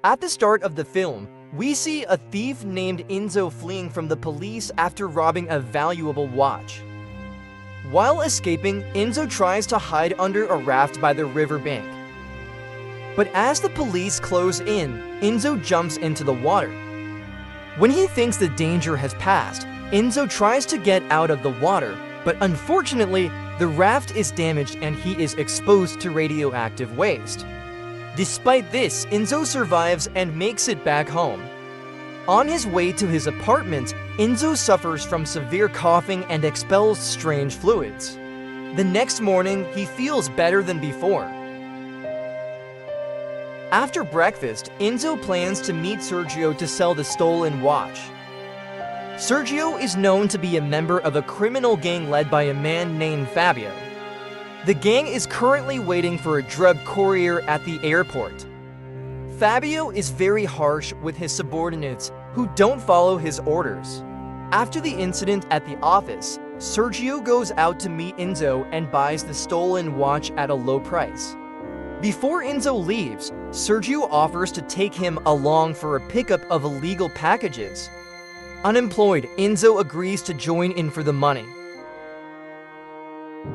At the start of the film, we see a thief named Enzo fleeing from the police after robbing a valuable watch. While escaping, Enzo tries to hide under a raft by the riverbank. But as the police close in, Enzo jumps into the water. When he thinks the danger has passed, Enzo tries to get out of the water, but unfortunately, the raft is damaged and he is exposed to radioactive waste. Despite this, Enzo survives and makes it back home. On his way to his apartment, Enzo suffers from severe coughing and expels strange fluids. The next morning, he feels better than before. After breakfast, Enzo plans to meet Sergio to sell the stolen watch. Sergio is known to be a member of a criminal gang led by a man named Fabio. The gang is currently waiting for a drug courier at the airport. Fabio is very harsh with his subordinates who don't follow his orders. After the incident at the office, Sergio goes out to meet Enzo and buys the stolen watch at a low price. Before Enzo leaves, Sergio offers to take him along for a pickup of illegal packages. Unemployed, Enzo agrees to join in for the money.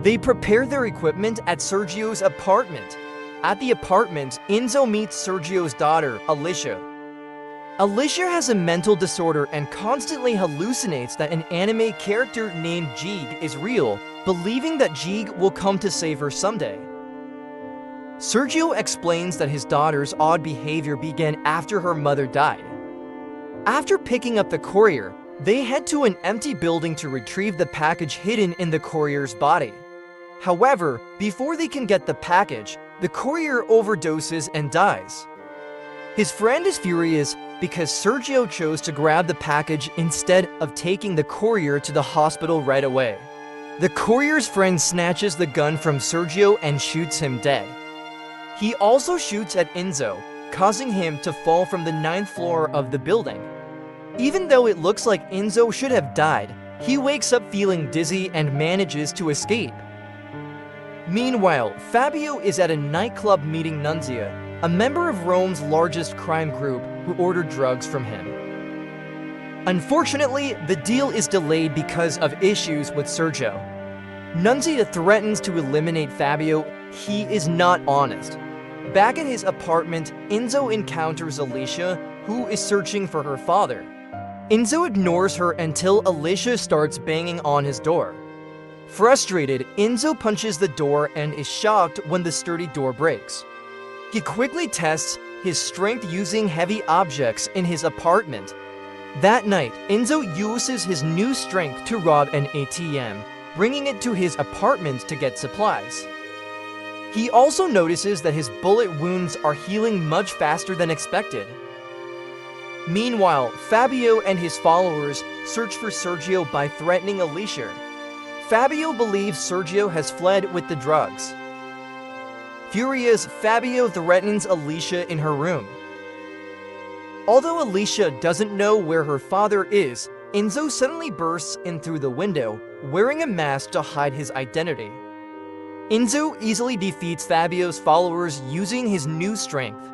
They prepare their equipment at Sergio's apartment. At the apartment, Enzo meets Sergio's daughter, Alicia. Alicia has a mental disorder and constantly hallucinates that an anime character named Jeeg is real, believing that Jeeg will come to save her someday. Sergio explains that his daughter's odd behavior began after her mother died. After picking up the courier, they head to an empty building to retrieve the package hidden in the courier's body. However, before they can get the package, the courier overdoses and dies. His friend is furious because Sergio chose to grab the package instead of taking the courier to the hospital right away. The courier's friend snatches the gun from Sergio and shoots him dead. He also shoots at Enzo, causing him to fall from the 9th floor of the building. Even though it looks like Enzo should have died, he wakes up feeling dizzy and manages to escape. Meanwhile, Fabio is at a nightclub meeting Nunzia, a member of Rome's largest crime group who ordered drugs from him. Unfortunately, the deal is delayed because of issues with Sergio. Nunzia threatens to eliminate Fabio. He is not honest. Back at his apartment, Enzo encounters Alicia, who is searching for her father. Enzo ignores her until Alicia starts banging on his door. Frustrated, Enzo punches the door and is shocked when the sturdy door breaks. He quickly tests his strength using heavy objects in his apartment. That night, Enzo uses his new strength to rob an ATM, bringing it to his apartment to get supplies. He also notices that his bullet wounds are healing much faster than expected. Meanwhile, Fabio and his followers search for Sergio by threatening Alicia. Fabio believes Sergio has fled with the drugs. Furious, Fabio threatens Alicia in her room. Although Alicia doesn't know where her father is, Enzo suddenly bursts in through the window, wearing a mask to hide his identity. Enzo easily defeats Fabio's followers using his new strength.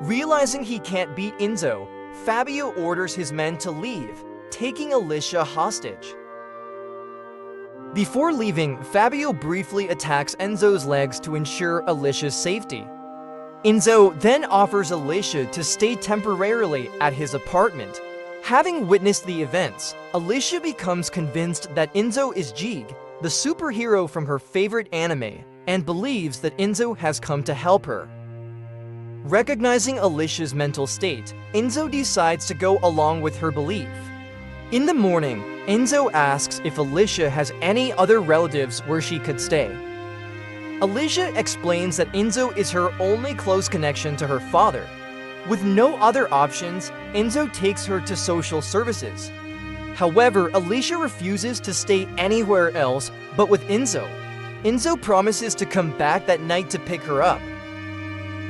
Realizing he can't beat Enzo, Fabio orders his men to leave, taking Alicia hostage. Before leaving, Fabio briefly attacks Enzo's legs to ensure Alicia's safety. Enzo then offers Alicia to stay temporarily at his apartment. Having witnessed the events, Alicia becomes convinced that Enzo is Jeeg, the superhero from her favorite anime, and believes that Enzo has come to help her. Recognizing Alicia's mental state, Enzo decides to go along with her belief. In the morning, Enzo asks if Alicia has any other relatives where she could stay. Alicia explains that Enzo is her only close connection to her father. With no other options, Enzo takes her to social services. However, Alicia refuses to stay anywhere else but with Enzo. Enzo promises to come back that night to pick her up.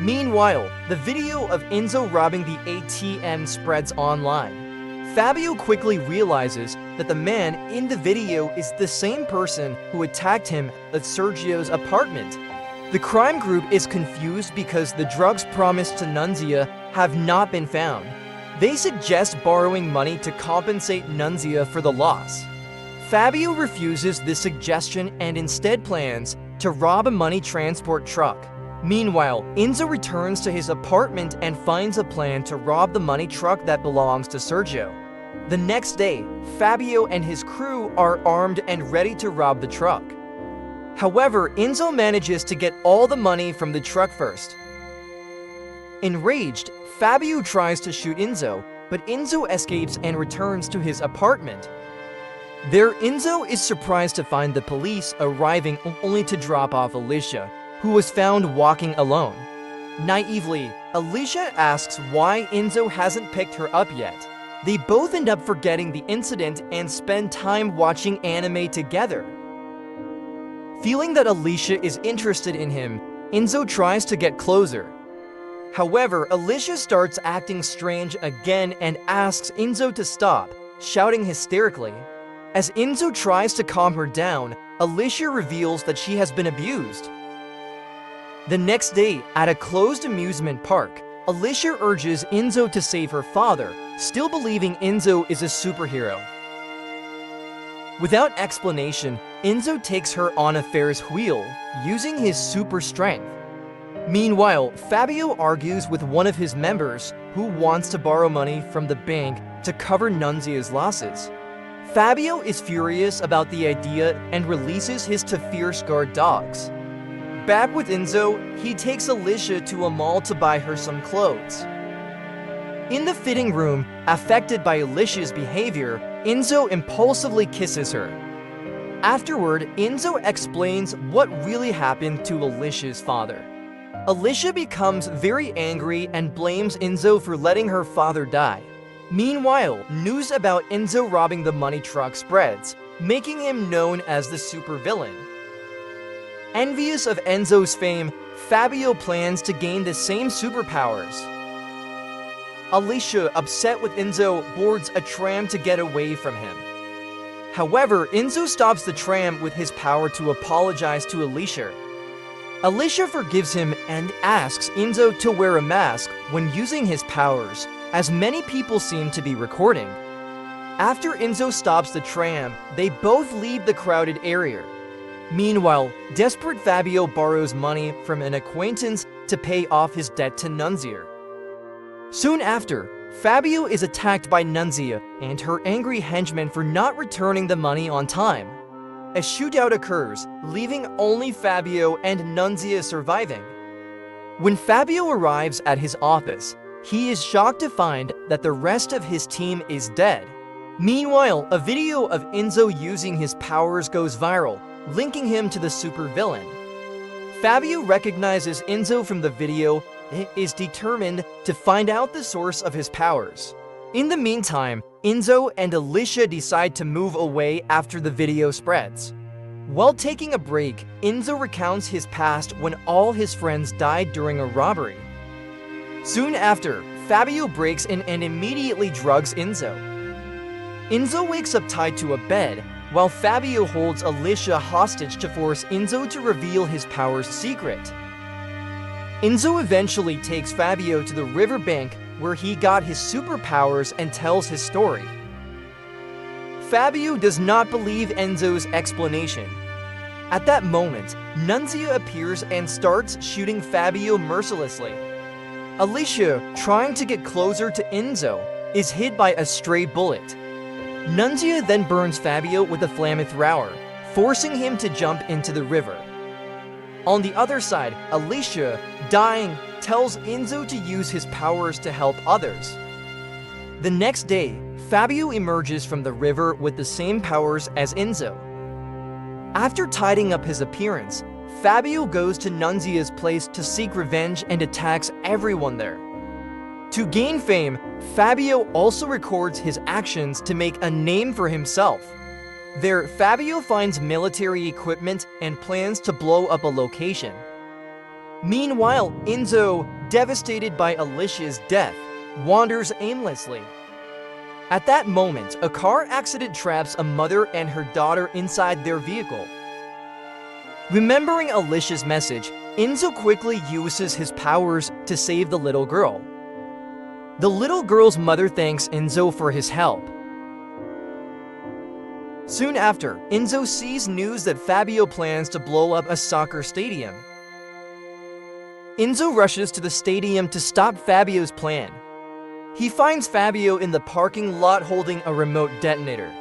Meanwhile, the video of Enzo robbing the ATM spreads online. Fabio quickly realizes that the man in the video is the same person who attacked him at Sergio's apartment. The crime group is confused because the drugs promised to Nunzia have not been found. They suggest borrowing money to compensate Nunzia for the loss. Fabio refuses this suggestion and instead plans to rob a money transport truck. Meanwhile, Enzo returns to his apartment and finds a plan to rob the money truck that belongs to Sergio. The next day, Fabio and his crew are armed and ready to rob the truck. However, Enzo manages to get all the money from the truck first. Enraged, Fabio tries to shoot Enzo, but Enzo escapes and returns to his apartment. There, Enzo is surprised to find the police arriving only to drop off Alicia, who was found walking alone. Naively, Alicia asks why Enzo hasn't picked her up yet. They both end up forgetting the incident and spend time watching anime together. Feeling that Alicia is interested in him, Enzo tries to get closer. However, Alicia starts acting strange again and asks Enzo to stop, shouting hysterically. As Enzo tries to calm her down, Alicia reveals that she has been abused. The next day, at a closed amusement park, Alicia urges Enzo to save her father, still believing Enzo is a superhero. Without explanation, Enzo takes her on a Ferris wheel, using his super strength. Meanwhile, Fabio argues with one of his members who wants to borrow money from the bank to cover Nunzia's losses. Fabio is furious about the idea and releases his fierce guard dogs. Back with Enzo, he takes Alicia to a mall to buy her some clothes. In the fitting room, affected by Alicia's behavior, Enzo impulsively kisses her. Afterward, Enzo explains what really happened to Alicia's father. Alicia becomes very angry and blames Enzo for letting her father die. Meanwhile, news about Enzo robbing the money truck spreads, making him known as the supervillain. Envious of Enzo's fame, Fabio plans to gain the same superpowers. Alicia, upset with Enzo, boards a tram to get away from him. However, Enzo stops the tram with his power to apologize to Alicia. Alicia forgives him and asks Enzo to wear a mask when using his powers, as many people seem to be recording. After Enzo stops the tram, they both leave the crowded area. Meanwhile, desperate Fabio borrows money from an acquaintance to pay off his debt to Nunzia. Soon after, Fabio is attacked by Nunzia and her angry henchmen for not returning the money on time. A shootout occurs, leaving only Fabio and Nunzia surviving. When Fabio arrives at his office, he is shocked to find that the rest of his team is dead. Meanwhile, a video of Enzo using his powers goes viral, linking him to the supervillain. Fabio recognizes Enzo from the video and is determined to find out the source of his powers. In the meantime, Enzo and Alicia decide to move away after the video spreads. While taking a break, Enzo recounts his past when all his friends died during a robbery. Soon after, Fabio breaks in and immediately drugs Enzo. Enzo wakes up tied to a bed, while Fabio holds Alicia hostage to force Enzo to reveal his powers' secret. Enzo eventually takes Fabio to the riverbank where he got his superpowers and tells his story. Fabio does not believe Enzo's explanation. At that moment, Nunzia appears and starts shooting Fabio mercilessly. Alicia, trying to get closer to Enzo, is hit by a stray bullet. Nunzia then burns Fabio with a flamethrower, forcing him to jump into the river. On the other side, Alicia, dying, tells Enzo to use his powers to help others. The next day, Fabio emerges from the river with the same powers as Enzo. After tidying up his appearance, Fabio goes to Nunzia's place to seek revenge and attacks everyone there. To gain fame, Fabio also records his actions to make a name for himself. There, Fabio finds military equipment and plans to blow up a location. Meanwhile, Enzo, devastated by Alicia's death, wanders aimlessly. At that moment, a car accident traps a mother and her daughter inside their vehicle. Remembering Alicia's message, Enzo quickly uses his powers to save the little girl. The little girl's mother thanks Enzo for his help. Soon after, Enzo sees news that Fabio plans to blow up a soccer stadium. Enzo rushes to the stadium to stop Fabio's plan. He finds Fabio in the parking lot holding a remote detonator.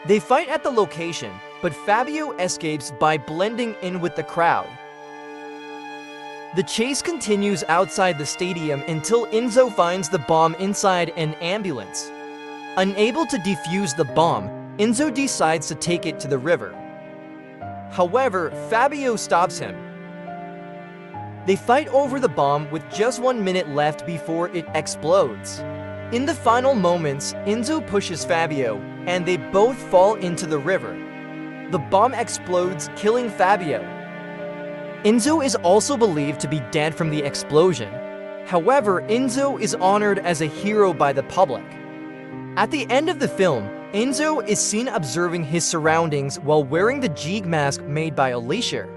They fight at the location, but Fabio escapes by blending in with the crowd. The chase continues outside the stadium until Enzo finds the bomb inside an ambulance. Unable to defuse the bomb, Enzo decides to take it to the river. However, Fabio stops him. They fight over the bomb with just 1 minute left before it explodes. In the final moments, Enzo pushes Fabio, and they both fall into the river. The bomb explodes, killing Fabio. Enzo is also believed to be dead from the explosion. However, Enzo is honored as a hero by the public. At the end of the film, Enzo is seen observing his surroundings while wearing the jig mask made by Alicia.